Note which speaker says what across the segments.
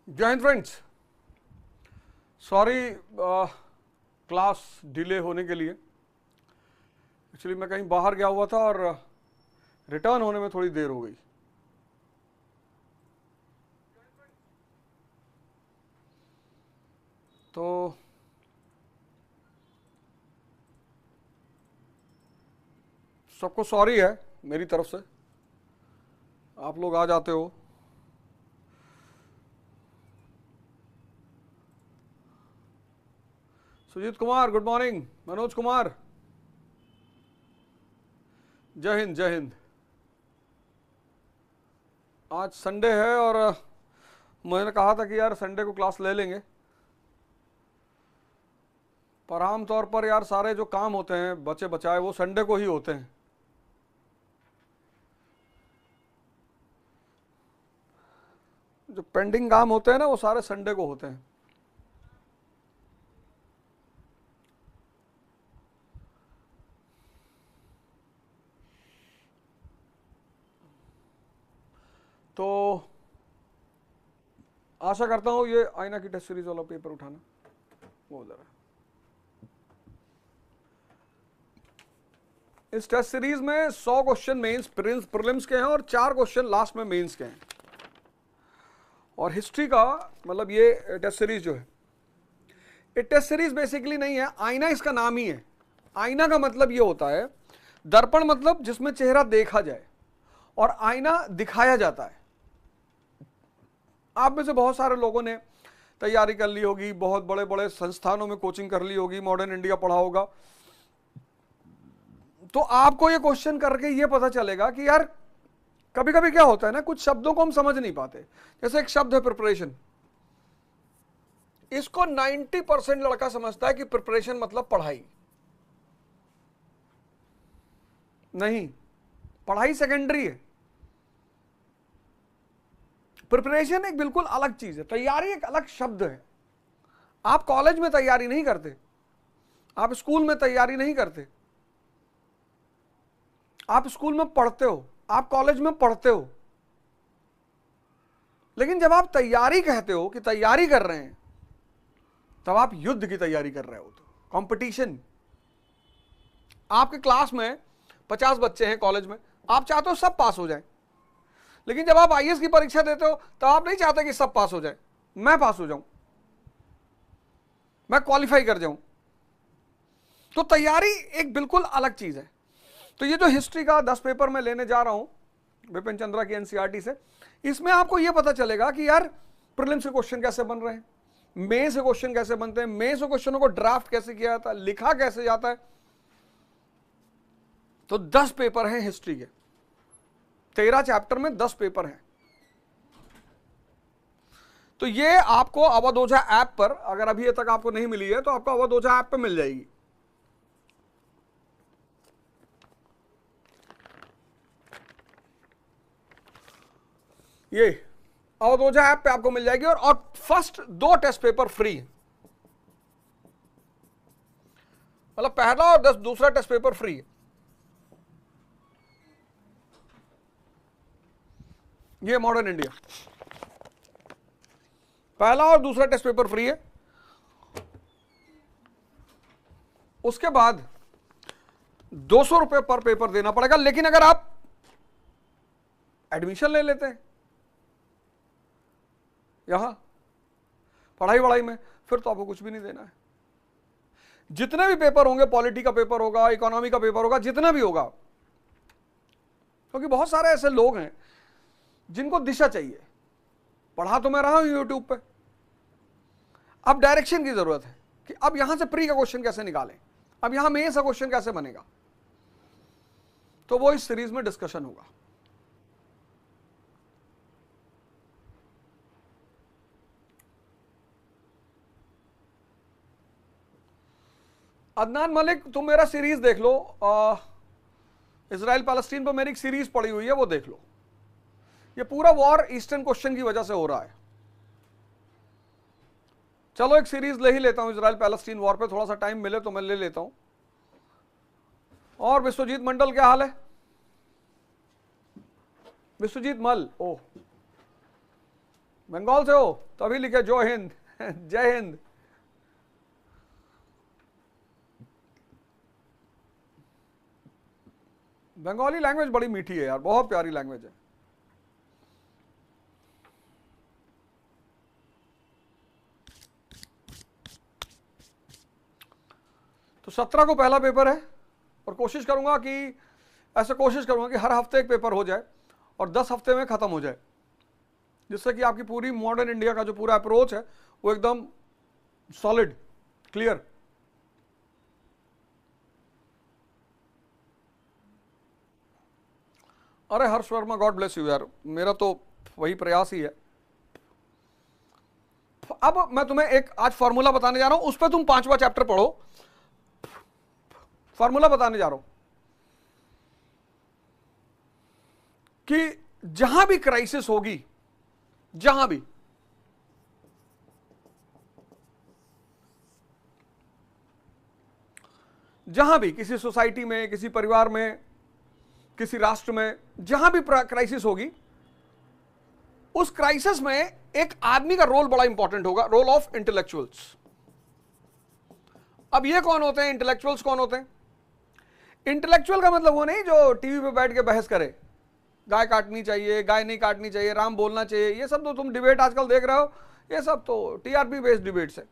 Speaker 1: जय Hind friends, sorry class delay होने के लिए। एक्चुअली मैं कहीं बाहर गया हुआ था और रिटर्न होने में थोड़ी देर हो गई। तो सबको सॉरी है मेरी तरफ से, आप लोग आ जाते हो। सुजीत कुमार गुड मॉर्निंग, मनोज कुमार जय हिंद जय हिंद। आज संडे है और मैंने कहा था कि यार संडे को क्लास ले लेंगे, पर आमतौर पर यार सारे जो काम होते हैं बचे बचाए वो संडे को ही होते हैं। जो पेंडिंग काम होते हैं ना वो सारे संडे को होते हैं। तो आशा करता हूं ये आईना की टेस्ट सीरीज वाला पेपर उठाना वो उधर है। इस टेस्ट सीरीज में 100 क्वेश्चन मेंस प्रीलिम्स के हैं और 4 क्वेश्चन लास्ट में मेंस के हैं। और हिस्ट्री का मतलब ये टेस्ट सीरीज जो है, ये टेस्ट सीरीज बेसिकली नहीं है, आईना इसका नाम ही है। आईना का मतलब ये होता है, दर्पण मतलब जिसमें चेहरा देखा जाए और आईना दिखाया जाता है। आप में से बहुत सारे लोगों ने तैयारी कर ली होगी, बहुत बड़े बड़े संस्थानों में कोचिंग कर ली होगी, मॉडर्न इंडिया पढ़ा होगा, तो आपको ये क्वेश्चन करके ये पता चलेगा कि यार कभी कभी क्या होता है ना, कुछ शब्दों को हम समझ नहीं पाते। जैसे एक शब्द है प्रिपरेशन, इसको 90% लड़का समझता है कि प्रिपरेशन मतलब पढ़ाई। नहीं, पढ़ाई सेकेंडरी है, प्रिपरेशन एक बिल्कुल अलग चीज है। तैयारी एक अलग शब्द है। आप कॉलेज में तैयारी नहीं करते, आप स्कूल में तैयारी नहीं करते, आप स्कूल में पढ़ते हो, आप कॉलेज में पढ़ते हो, लेकिन जब आप तैयारी कहते हो कि तैयारी कर रहे हैं, तब आप युद्ध की तैयारी कर रहे हो। तो कंपटीशन, आपके क्लास में 50 बच्चे हैं कॉलेज में, आप चाहते हो सब पास हो जाए, लेकिन जब आप आईएएस की परीक्षा देते हो तो आप नहीं चाहते कि सब पास हो जाए, मैं पास हो जाऊं, मैं क्वालिफाई कर जाऊं। तो तैयारी एक बिल्कुल अलग चीज है। तो ये जो हिस्ट्री का 10 पेपर मैं लेने जा रहा हूं विपिन चंद्रा की एनसीईआरटी से, इसमें आपको यह पता चलेगा कि यार प्रीलिम्स के क्वेश्चन कैसे बन रहे हैं, मेंस से क्वेश्चन कैसे बनते हैं, मेंस से क्वेश्चनों को ड्राफ्ट कैसे किया जाता है, लिखा कैसे जाता है। तो 10 पेपर हैं हिस्ट्री के, 13 चैप्टर में 10 पेपर हैं। तो ये आपको अवध ओझा ऐप पर, अगर अभी तक आपको नहीं मिली है तो आपको अवध ओझा ऐप पर मिल जाएगी। ये अवध ओझा ऐप पे आपको मिल जाएगी और फर्स्ट 2 टेस्ट पेपर फ्री है, मतलब पहला और दूसरा टेस्ट पेपर फ्री है। ये मॉडर्न इंडिया, पहला और दूसरा टेस्ट पेपर फ्री है। उसके बाद 200 रुपए पर पेपर देना पड़ेगा, लेकिन अगर आप एडमिशन ले लेते हैं यहां पढ़ाई वढ़ाई में, फिर तो आपको कुछ भी नहीं देना है। जितने भी पेपर होंगे, पॉलिटी का पेपर होगा, इकोनॉमी का पेपर होगा, जितना भी होगा, क्योंकि बहुत सारे ऐसे लोग हैं जिनको दिशा चाहिए। पढ़ा तो मैं रहा हूं यूट्यूब पे, अब डायरेक्शन की जरूरत है कि अब यहां से प्री का क्वेश्चन कैसे निकालें, अब यहां मेंस का क्वेश्चन कैसे बनेगा। तो वो इस सीरीज में डिस्कशन होगा। अदनान मलिक, तुम मेरा सीरीज देख लो, इजराइल पैलेस्टीन पर मेरी एक सीरीज पड़ी हुई है, वो देख लो। ये पूरा वॉर ईस्टर्न क्वेश्चन की वजह से हो रहा है। चलो एक सीरीज ले ही लेता हूं, इजराइल पैलेस्टीन वॉर पे थोड़ा सा टाइम मिले तो मैं ले लेता हूं। और विश्वजीत मंडल क्या हाल है? विश्वजीत मल, ओह बंगाल से हो तभी लिखे जय हिंद जय हिंद। बंगाली लैंग्वेज बड़ी मीठी है यार, बहुत प्यारी लैंग्वेज है। तो 17 को पहला पेपर है और कोशिश करूंगा कि हर हफ्ते एक पेपर हो जाए और 10 हफ्ते में खत्म हो जाए, जिससे कि आपकी पूरी मॉडर्न इंडिया का जो पूरा अप्रोच है वो एकदम सॉलिड क्लियर। अरे हर्ष वर्मा गॉड ब्लेस यू यार, मेरा तो वही प्रयास ही है। अब मैं तुम्हें एक आज फॉर्मूला बताने जा रहा हूं, उस पर तुम 5वां चैप्टर पढ़ो। फॉर्मूला बताने जा रहा हूं कि जहां भी क्राइसिस होगी, जहां भी किसी सोसाइटी में, किसी परिवार में, किसी राष्ट्र में, जहां भी क्राइसिस होगी, उस क्राइसिस में एक आदमी का रोल बड़ा इंपॉर्टेंट होगा, रोल ऑफ इंटेलेक्चुअल्स। अब ये कौन होते हैं इंटेलेक्चुअल्स? कौन होते हैं इंटेलेक्चुअल? का मतलब वो नहीं जो टीवी पे बैठ के बहस करे, गाय काटनी चाहिए, गाय नहीं काटनी चाहिए, राम बोलना चाहिए, ये सब तो तुम डिबेट आजकल देख रहे हो, ये सब तो टीआरपी बेस्ड डिबेट्स है,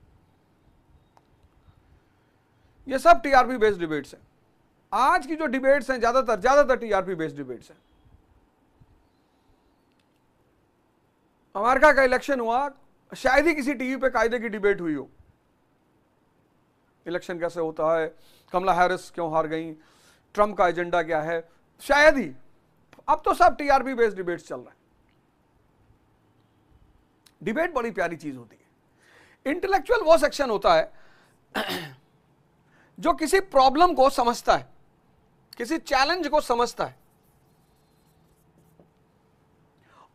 Speaker 1: ये सब टीआरपी बेस्ड डिबेट्स है। आज की जो डिबेट्स हैं ज्यादातर टीआरपी बेस्ड डिबेट्स हैं। अमेरिका का इलेक्शन हुआ, शायद ही किसी टीवी पे कायदे की डिबेट हुई हो, इलेक्शन कैसे होता है, कमला हैरिस क्यों हार गई, ट्रंप का एजेंडा क्या है, शायद ही। अब तो सब टीआरपी बेस्ड डिबेट्स चल रहा है। डिबेट बड़ी प्यारी चीज होती है। इंटेलेक्चुअल वो सेक्शन होता है जो किसी प्रॉब्लम को समझता है, किसी चैलेंज को समझता है,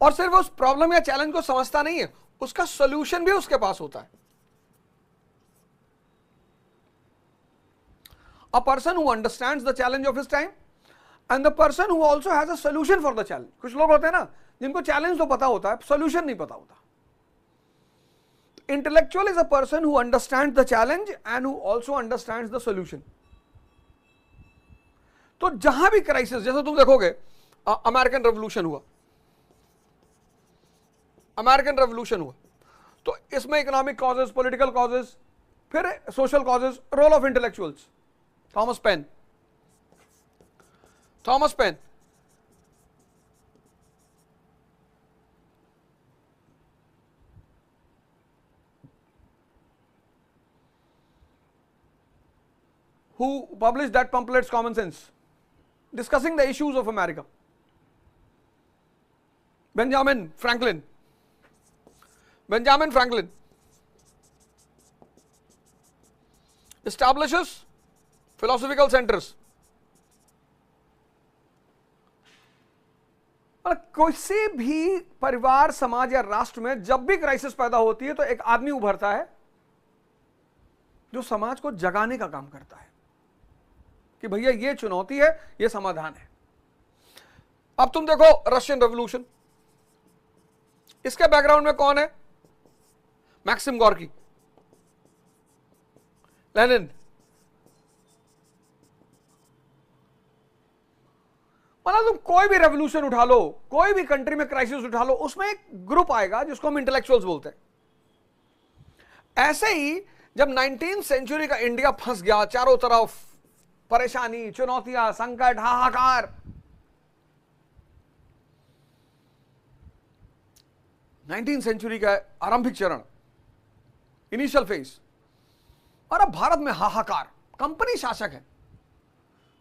Speaker 1: और सिर्फ उस प्रॉब्लम या चैलेंज को समझता नहीं है, उसका सॉल्यूशन भी उसके पास होता है। A person who understands the challenge of his time and the person who also has a solution for the challenge. कुछ लोग होते हैं ना जिनको चैलेंज तो पता होता है, सॉल्यूशन नहीं पता होता। Intellectual is a person who understands the challenge and who also understands the solution. तो जहां भी क्राइसिस, जैसे तुम देखोगे अमेरिकन रेवोल्यूशन हुआ, तो इसमें इकोनॉमिक कॉजेस, पॉलिटिकल कॉजेस, फिर social causes, role of intellectuals. Thomas Paine who published that pamphlet Common Sense, discussing the issues of America. Benjamin Franklin establishes philosophical centers. किसी भी परिवार, समाज या राष्ट्र में जब भी क्राइसिस पैदा होती है तो एक आदमी उभरता है जो समाज को जगाने का काम करता है कि भैया ये चुनौती है, ये समाधान है। अब तुम देखो रशियन रेवोल्यूशन, इसके बैकग्राउंड में कौन है? Maxim Gorky, Lenin. मतलब तुम कोई भी रेवोल्यूशन उठा लो, कोई भी कंट्री में क्राइसिस उठा लो, उसमें एक ग्रुप आएगा जिसको हम इंटेलेक्चुअल्स बोलते हैं। ऐसे ही जब 19th सेंचुरी का इंडिया फंस गया, चारों तरफ परेशानी, चुनौतियां, संकट, हाहाकार, 19th सेंचुरी का आरंभिक चरण, इनिशियल फेज, और अब भारत में हाहाकार, कंपनी शासक है।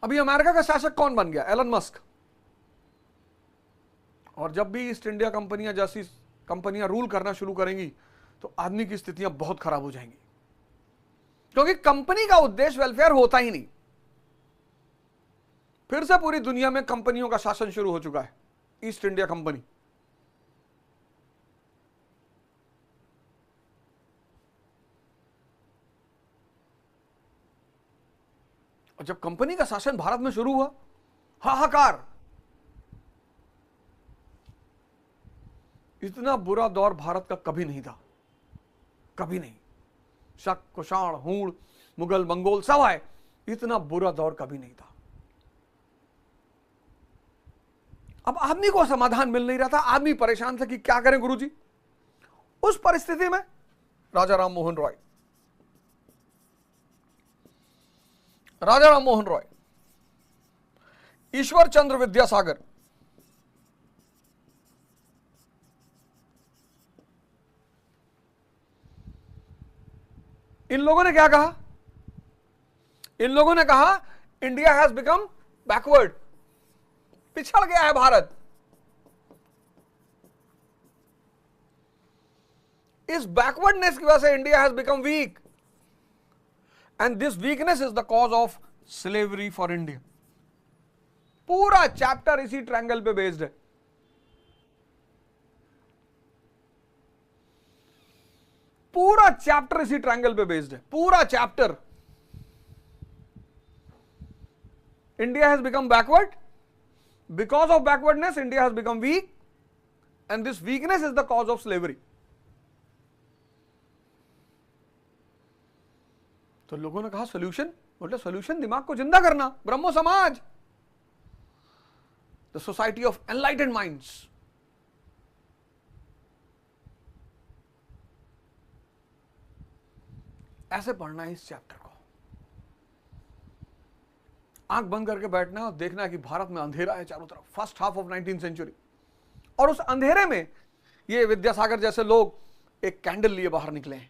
Speaker 1: अभी अमेरिका का शासक कौन बन गया? Elon Musk. और जब भी ईस्ट इंडिया कंपनियां जैसी कंपनियां रूल करना शुरू करेंगी तो आदमी की स्थितियां बहुत खराब हो जाएंगी, क्योंकि कंपनी का उद्देश्य वेलफेयर होता ही नहीं। फिर से पूरी दुनिया में कंपनियों का शासन शुरू हो चुका है, ईस्ट इंडिया कंपनी। और जब कंपनी का शासन भारत में शुरू हुआ, हाहाकार। इतना बुरा दौर भारत का कभी नहीं था, कभी नहीं। शक, कुषाण, हूण, मुगल, मंगोल सब आए, इतना बुरा दौर कभी नहीं था। अब आदमी को समाधान मिल नहीं रहा था, आदमी परेशान था कि क्या करें गुरुजी। उस परिस्थिति में राजा राम मोहन रॉय, ईश्वर चंद्र विद्यासागर, इन लोगों ने क्या कहा? इन लोगों ने कहा इंडिया हैज बिकम बैकवर्ड, पिछड़ गया है भारत। इस बैकवर्डनेस की वजह से India has become weak, and this weakness is the cause of slavery for India. पूरा चैप्टर इसी ट्रायंगल पे बेस्ड है। पूरा चैप्टर इसी ट्रायंगल पे बेस्ड है, पूरा chapter. India has become backward, because of backwardness India has become weak, and this weakness is the cause of slavery. तो लोगों ने कहा सोल्यूशन, बोले सोल्यूशन दिमाग को जिंदा करना, ब्रह्मो समाज, the society of enlightened minds. ऐसे पढ़ना है इस चैप्टर को, आंख बंद करके बैठना और देखना है कि भारत में अंधेरा है चारों तरफ, first half of 19th century, और उस अंधेरे में ये विद्यासागर जैसे लोग एक कैंडल लिए बाहर निकले हैं।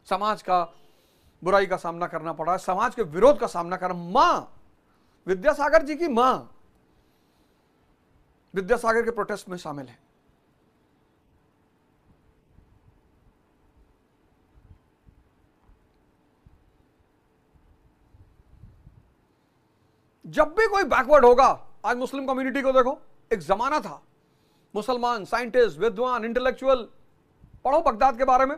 Speaker 1: समाज का बुराई का सामना करना पड़ा है, समाज के विरोध का सामना करना। मां विद्यासागर जी की मां विद्यासागर के प्रोटेस्ट में शामिल है। जब भी कोई बैकवर्ड होगा, आज मुस्लिम कम्युनिटी को देखो, एक जमाना था मुसलमान साइंटिस्ट, विद्वान, इंटेलेक्चुअल, पढ़ो बगदाद के बारे में।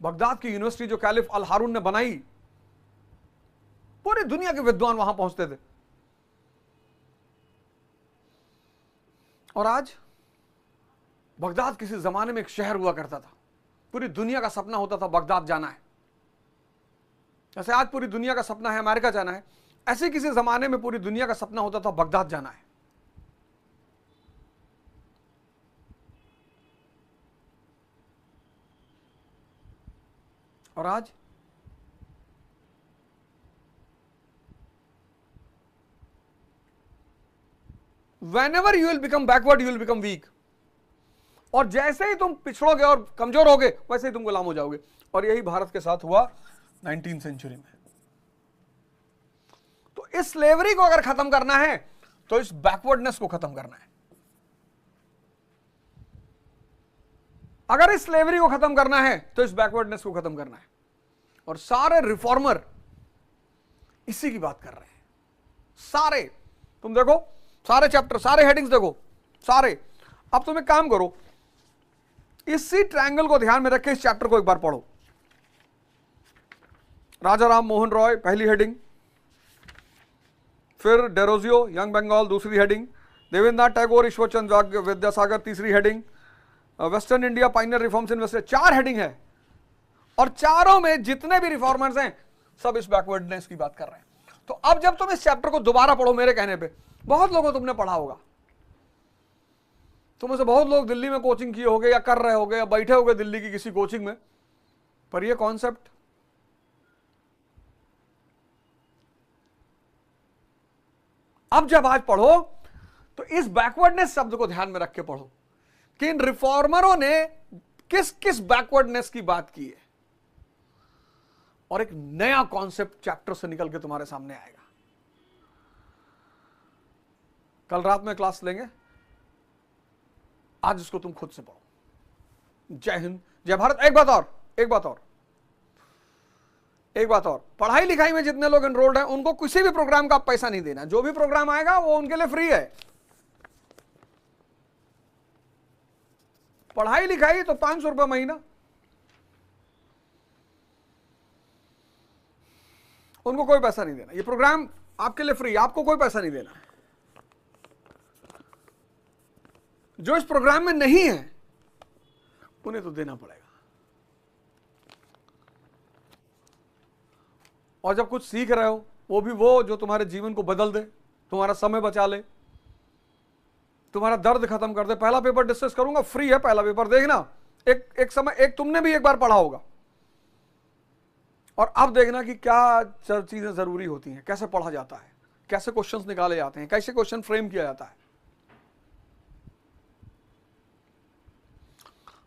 Speaker 1: बगदाद की यूनिवर्सिटी जो कैलिफ अल हारून ने बनाई, पूरी दुनिया के विद्वान वहां पहुंचते थे। और आज बगदाद किसी जमाने में एक शहर हुआ करता था, पूरी दुनिया का सपना होता था बगदाद जाना है। जैसे आज पूरी दुनिया का सपना है अमेरिका जाना है, ऐसे किसी जमाने में पूरी दुनिया का सपना होता था बगदाद जाना है। और आज whenever you will become backward, you will become weak। और जैसे ही तुम पिछड़ोगे और कमजोर होगे, वैसे ही तुम गुलाम हो जाओगे। और यही भारत के साथ हुआ 19th सेंचुरी में। तो इस स्लेवरी को अगर खत्म करना है तो इस बैकवर्डनेस को खत्म करना है। अगर इस स्लेवरी को खत्म करना है तो इस बैकवर्डनेस को खत्म करना है। और सारे रिफॉर्मर इसी की बात कर रहे हैं। सारे, तुम देखो सारे चैप्टर, सारे हेडिंग्स देखो, सारे। अब तुम एक काम करो, इसी ट्रायंगल को ध्यान में रख के इस चैप्टर को एक बार पढ़ो। राजा राम मोहन रॉय पहली हेडिंग, फिर डेरोजियो यंग बंगाल दूसरी हेडिंग, देवेंद्रनाथ टैगोर ईश्वर चंद्र विद्यासागर तीसरी heading, western India pioneer reforms in west, 4 heading है। और चारों में जितने भी रिफॉर्मर्स हैं सब इस बैकवर्डनेस की बात कर रहे हैं। तो अब जब तुम इस चैप्टर को दोबारा पढ़ो, मेरे कहने पे, बहुत लोगों तुमने पढ़ा होगा, तुम में से बहुत लोग दिल्ली में कोचिंग किए होगे या कर रहे होगे या बैठे होगे दिल्ली की किसी कोचिंग में, पर ये कॉन्सेप्ट अब जब आज पढ़ो तो इस बैकवर्डनेस शब्द को ध्यान में रख के पढ़ो कि इन रिफॉर्मरों ने किस किस बैकवर्डनेस की बात की है, और एक नया कॉन्सेप्ट चैप्टर से निकल के तुम्हारे सामने आएगा। कल रात में क्लास लेंगे, आज इसको तुम खुद से पढ़ो। जय हिंद, जय भारत। एक बात और, पढ़ाई लिखाई में जितने लोग एनरोल्ड हैं उनको किसी भी प्रोग्राम का आप पैसा नहीं देना। जो भी प्रोग्राम आएगा वो उनके लिए फ्री है। पढ़ाई लिखाई तो 500 रुपये महीना, उनको कोई पैसा नहीं देना। ये प्रोग्राम आपके लिए फ्री, आपको कोई पैसा नहीं देना। जो इस प्रोग्राम में नहीं है उन्हें तो देना पड़ेगा। और जब कुछ सीख रहे हो वो भी वो जो तुम्हारे जीवन को बदल दे, तुम्हारा समय बचा ले, तुम्हारा दर्द खत्म कर दे। पहला पेपर डिस्कस करूंगा, फ्री है पहला पेपर, देखना। एक समय एक तुमने भी एक बार पढ़ा होगा, और अब देखना कि क्या चीजें जरूरी होती हैं, कैसे पढ़ा जाता है, कैसे क्वेश्चंस निकाले जाते हैं, कैसे क्वेश्चन फ्रेम किया जाता है।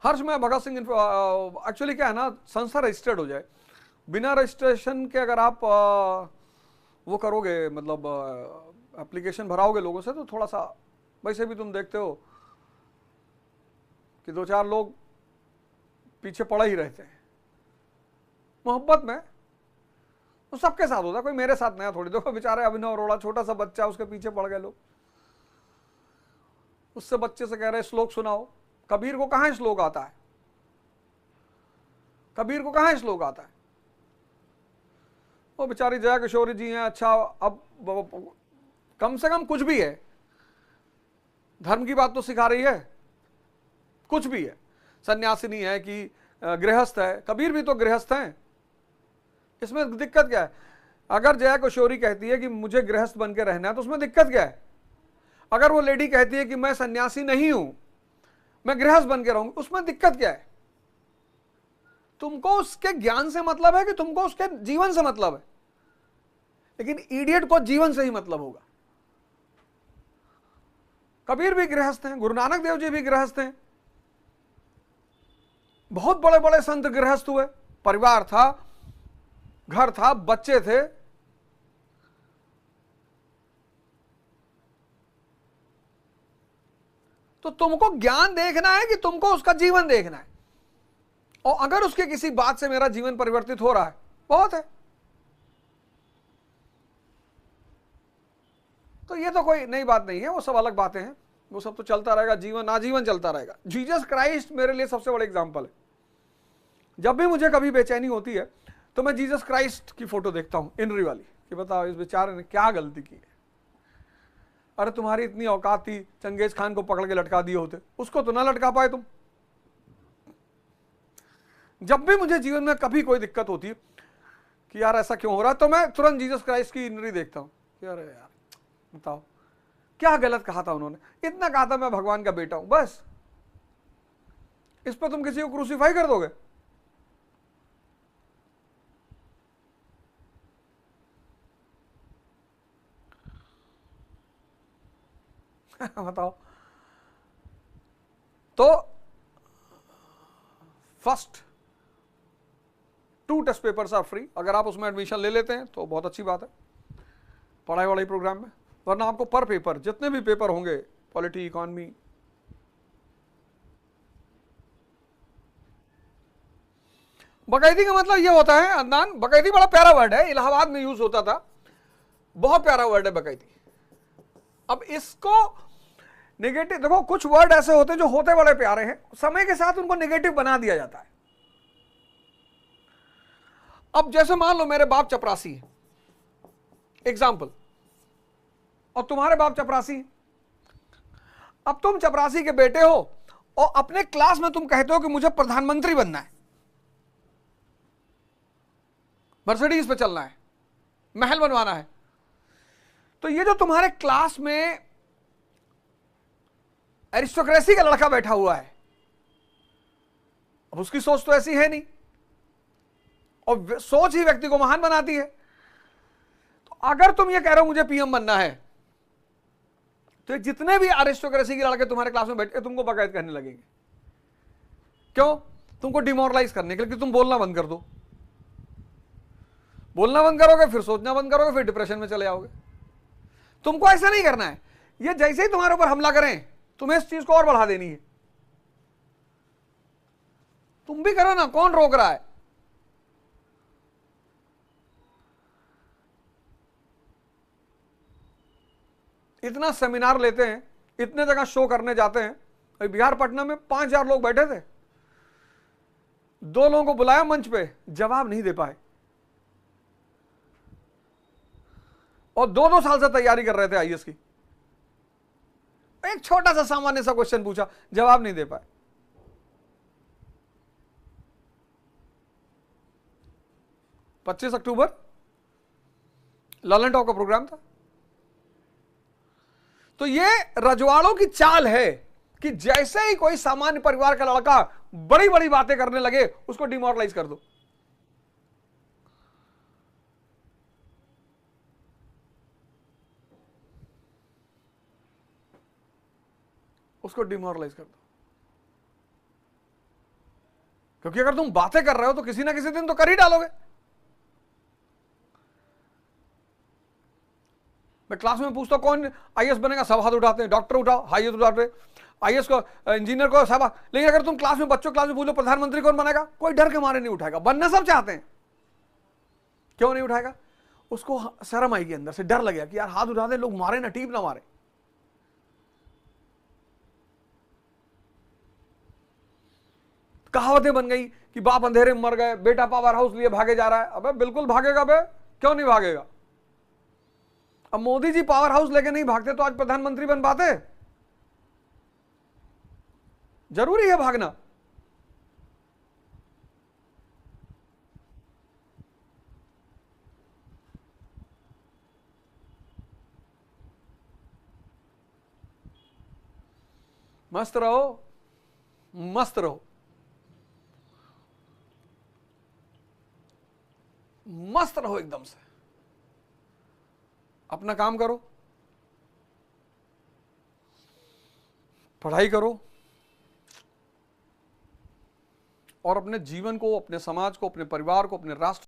Speaker 1: हर्ष में भगत सिंह एक्चुअली क्या है ना, संस्था रजिस्टर्ड हो जाए, बिना रजिस्ट्रेशन के अगर आप वो करोगे, मतलब एप्लीकेशन भराओगे लोगों से, तो थोड़ा सा, वैसे भी तुम देखते हो कि 2-4 लोग पीछे पड़ा ही रहते हैं। मोहब्बत में तो सबके साथ होता है, कोई मेरे साथ नया थोड़ी। देखो बेचारे अभिनव अरोड़ा, छोटा सा बच्चा, उसके पीछे पड़ गए लोग। उससे बच्चे से कह रहे श्लोक सुनाओ। कबीर को कहां श्लोक आता है? कबीर को कहां श्लोक आता है? वो बेचारी जया किशोरी जी हैं, अच्छा अब कम से कम कुछ भी है, धर्म की बात तो सिखा रही है, कुछ भी है। सन्यासिनी है कि गृहस्थ है, कबीर भी तो गृहस्थ हैं। इसमें दिक्कत क्या है? अगर जया किशोरी कहती है कि मुझे गृहस्थ बन के रहना है, तो उसमें दिक्कत क्या है? अगर वो लेडी कहती है कि मैं सन्यासी नहीं हूं, मैं गृहस्थ बन के रहूंगी, उसमें दिक्कत क्या है? तुमको उसके ज्ञान से मतलब है कि तुमको उसके जीवन से मतलब है? लेकिन इडियट को जीवन से ही मतलब होगा। कबीर भी गृहस्थ हैं, गुरु नानक देव जी भी गृहस्थ हैं, बहुत बड़े बड़े संत गृहस्थ हुए, परिवार था, घर था, बच्चे थे। तो तुमको ज्ञान देखना है कि तुमको उसका जीवन देखना है? और अगर उसके किसी बात से मेरा जीवन परिवर्तित हो रहा है, बहुत है। तो ये तो कोई नई बात नहीं है, वो सब अलग बातें हैं, वो सब तो चलता रहेगा, जीवन आजीवन चलता रहेगा। जीसस क्राइस्ट मेरे लिए सबसे बड़ा एग्जाम्पल है। जब भी मुझे कभी बेचैनी होती है तो मैं जीसस क्राइस्ट की फोटो देखता हूं, इनरी वाली, कि बताओ इस बेचारे ने क्या गलती की है। अरे तुम्हारी इतनी औकात थी, चंगेज खान को पकड़ के लटका दिए होते, उसको तो ना लटका पाए तुम। जब भी मुझे जीवन में कभी कोई दिक्कत होती है कि यार ऐसा क्यों हो रहा है, तो मैं तुरंत जीसस क्राइस्ट की इनरी देखता हूं कि अरे यार बताओ क्या गलत कहा था उन्होंने, इतना कहा था मैं भगवान का बेटा हूं, बस। इस पर तुम किसी को क्रूसीफाई कर दोगे? बताओ। तो first 2 test papers are free. अगर आप उसमें एडमिशन ले लेते हैं तो बहुत अच्छी बात है पढ़ाई वाले प्रोग्राम में, वरना आपको पर पेपर, जितने भी पेपर होंगे, पॉलिटी, इकोनॉमी, बकैती का मतलब ये होता है अदनान, बकैती बड़ा प्यारा वर्ड है, इलाहाबाद में यूज होता था, बहुत प्यारा वर्ड है बकैती। अब इसको नेगेटिव, देखो कुछ वर्ड ऐसे होते हैं जो होते बड़े प्यारे हैं, समय के साथ उनको नेगेटिव बना दिया जाता है। अब जैसे मान लो मेरे बाप चपरासी है, एग्जाम्पल, और तुम्हारे बाप चपरासी है। अब तुम चपरासी के बेटे हो और अपने क्लास में तुम कहते हो कि मुझे प्रधानमंत्री बनना है, मर्सिडीज पे चलना है, महल बनवाना है। तो ये जो तुम्हारे क्लास में एरिस्टोक्रेसी का लड़का बैठा हुआ है, अब उसकी सोच तो ऐसी है नहीं, और सोच ही व्यक्ति को महान बनाती है। तो अगर तुम ये कह रहे हो मुझे पीएम बनना है, तो जितने भी एरिस्टोक्रेसी के लड़के तुम्हारे क्लास में बैठे तुमको बकायद करने लगेंगे। क्यों? तुमको डिमोरलाइज करने के लिए, तुम बोलना बंद कर दो। बोलना बंद करोगे, फिर सोचना बंद करोगे, फिर डिप्रेशन में चले जाओगे। तुमको ऐसा नहीं करना है। ये जैसे ही तुम्हारे ऊपर हमला करें, तुम्हें इस चीज को और बढ़ा देनी है। तुम भी करो ना, कौन रोक रहा है? इतना सेमिनार लेते हैं, इतने जगह शो करने जाते हैं। अभी बिहार पटना में 5000 लोग बैठे थे, 2 लोगों को बुलाया मंच पे, जवाब नहीं दे पाए, और 2-2 साल से तैयारी कर रहे थे आईएएस की। एक छोटा सा सामान्य सा क्वेश्चन पूछा, जवाब नहीं दे पाए। 25 अक्टूबर लॉलन टॉप का प्रोग्राम था। तो ये रजवाड़ों की चाल है कि जैसे ही कोई सामान्य परिवार का लड़का बड़ी बड़ी बातें करने लगे, उसको डिमोरलाइज कर दो। उसको डिमोरलाइज कर दो, क्योंकि अगर तुम बातें कर रहे हो तो किसी ना किसी दिन तो कर ही डालोगे। मैं क्लास में पूछता हूं कौन आईएएस बनेगा, सब हाथ उठाते हैं। डॉक्टर उठाओ, हाथ उठाते हैं। आईएएस को, इंजीनियर को सब। लेकिन अगर तुम क्लास में बच्चों क्लास में पूछो प्रधानमंत्री कौन बनेगा, कोई डर के मारे नहीं उठाएगा। बनना सब चाहते हैं, क्यों नहीं उठाएगा? उसको शर्म आएगी, अंदर से डर लगेगा कि यार हाथ उठाते लोग मारे ना, टीप ना मारे। कहावतें बन गई कि बाप अंधेरे में मर गए, बेटा पावर हाउस लिए भागे जा रहा है। अबे बिल्कुल भागेगा बे, क्यों नहीं भागेगा? अब मोदी जी पावर हाउस लेके नहीं भागते तो आज प्रधानमंत्री बन पाते? जरूरी है भागना। मस्त रहो, मस्त रहो, मस्त रहो एकदम से। अपना काम करो, पढ़ाई करो, और अपने जीवन को, अपने समाज को, अपने परिवार को, अपने राष्ट्र